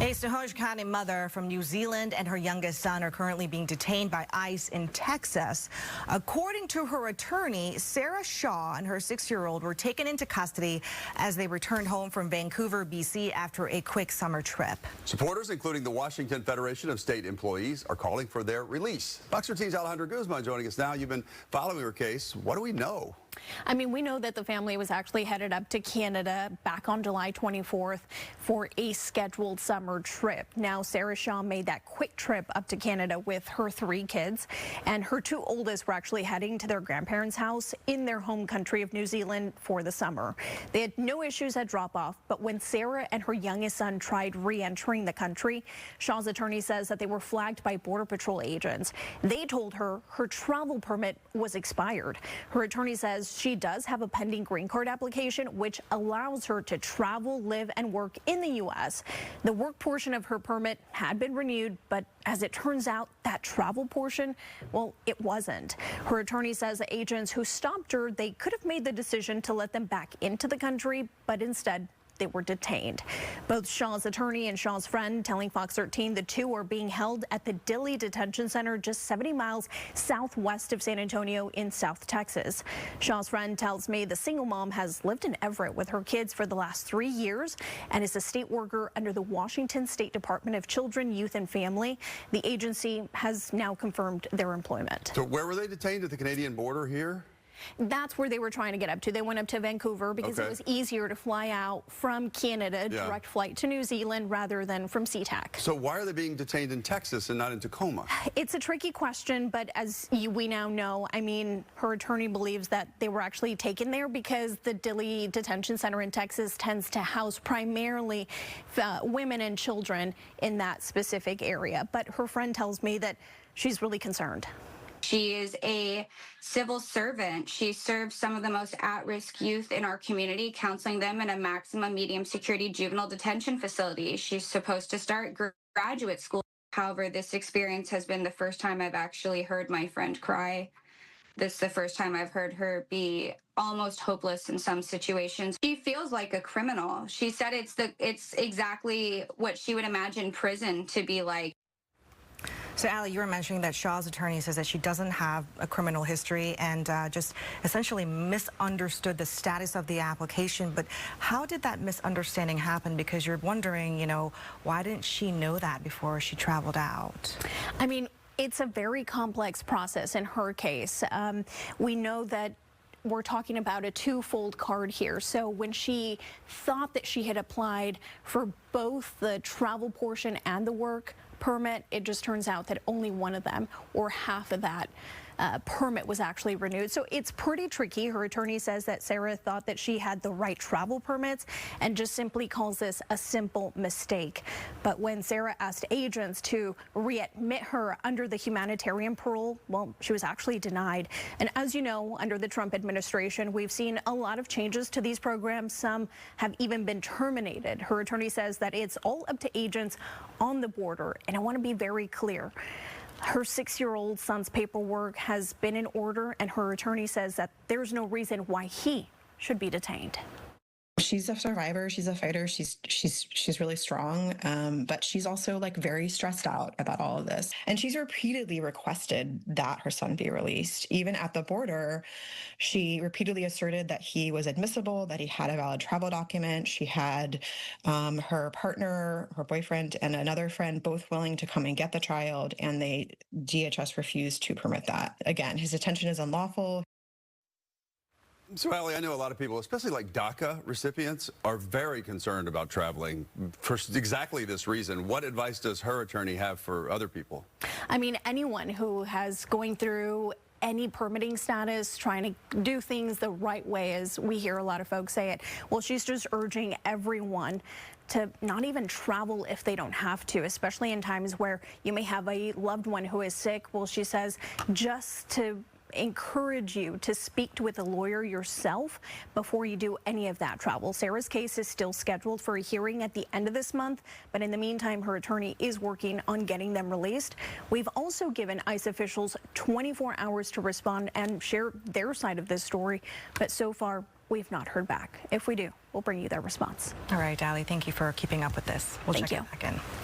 A Snohomish County mother from New Zealand and her youngest son are currently being detained by ICE in Texas. According to her attorney, Sarah Shaw and her 6-year-old were taken into custody as they returned home from Vancouver, BC after a quick summer trip. Supporters, including the Washington Federation of State Employees, are calling for their release. Fox 13's Alejandra Guzman joining us now. You've been following her case. What do we know? I mean, we know that the family was actually headed up to Canada back on July 24th for a scheduled summer trip. Now, Sarah Shaw made that quick trip up to Canada with her 3 kids, and her 2 oldest were actually heading to their grandparents' house in their home country of New Zealand for the summer. They had no issues at drop-off, but when Sarah and her youngest son tried re-entering the country, Shaw's attorney says that they were flagged by Border Patrol agents. They told her her travel permit was expired. Her attorney says she does have a pending green card application, which allows her to travel, live, and work in the U.S. The work portion of her permit had been renewed, but as it turns out, that travel portion, well, it wasn't. Her attorney says the agents who stopped her, they could have made the decision to let them back into the country, but instead, they were detained. Both Shaw's attorney and Shaw's friend telling Fox 13 the 2 are being held at the Dilley Detention Center just 70 miles southwest of San Antonio in South Texas. Shaw's friend tells me the single mom has lived in Everett with her kids for the last 3 years and is a state worker under the Washington State Department of Children, Youth and Family. The agency has now confirmed their employment. So where were they detained? At the Canadian border here? That's where they were trying to get up to. They went up to Vancouver because it was easier to fly out from Canada, direct flight to New Zealand rather than from SeaTac. So why are they being detained in Texas and not in Tacoma? It's a tricky question, but as we now know, I mean, her attorney believes that they were actually taken there because the Dilley Detention Center in Texas tends to house primarily women and children in that specific area. But her friend tells me that she's really concerned. She is a civil servant. She serves some of the most at-risk youth in our community, counseling them in a maximum medium security juvenile detention facility. She's supposed to start graduate school. However, this experience has been the first time I've actually heard my friend cry. This is the first time I've heard her be almost hopeless in some situations. She feels like a criminal. She said it's exactly what she would imagine prison to be like. So, Allie, you were mentioning that Shaw's attorney says that she doesn't have a criminal history and just essentially misunderstood the status of the application. But how did that misunderstanding happen? Because you're wondering, you know, why didn't she know that before she traveled out? I mean, it's a very complex process in her case. We know that we're talking about a 2-fold card here. So when she thought that she had applied for both the travel portion and the work permit, it just turns out that only one of them, or half of that permit, was actually renewed. So it's pretty tricky. Her attorney says that Sarah thought that she had the right travel permits and just simply calls this a simple mistake. But when Sarah asked agents to readmit her under the humanitarian parole, well, she was actually denied. And as you know, under the Trump administration, we've seen a lot of changes to these programs. Some have even been terminated. Her attorney says that it's all up to agents on the border. And I want to be very clear. Her 6-year-old son's paperwork has been in order, and her attorney says that there's no reason why he should be detained. She's a survivor. She's a fighter. She's really strong, but she's also like very stressed out about all of this. And she's repeatedly requested that her son be released. Even at the border, she repeatedly asserted that he was admissible, that he had a valid travel document. She had her partner, her boyfriend, and another friend both willing to come and get the child, and DHS refused to permit that. Again, his detention is unlawful. So, Allie, I know a lot of people, especially like DACA recipients, are very concerned about traveling for exactly this reason. What advice does her attorney have for other people? I mean, anyone who has going through any permitting status, trying to do things the right way, as we hear a lot of folks say it. Well, she's just urging everyone to not even travel if they don't have to, especially in times where you may have a loved one who is sick. Well, she says just to encourage you to speak with a lawyer yourself before you do any of that travel. Sarah's case is still scheduled for a hearing at the end of this month, but in the meantime, her attorney is working on getting them released. We've also given ICE officials 24 hours to respond and share their side of this story, but so far, we've not heard back. If we do, we'll bring you their response. All right, Ali, thank you for keeping up with this. We'll Thank check you. it back in.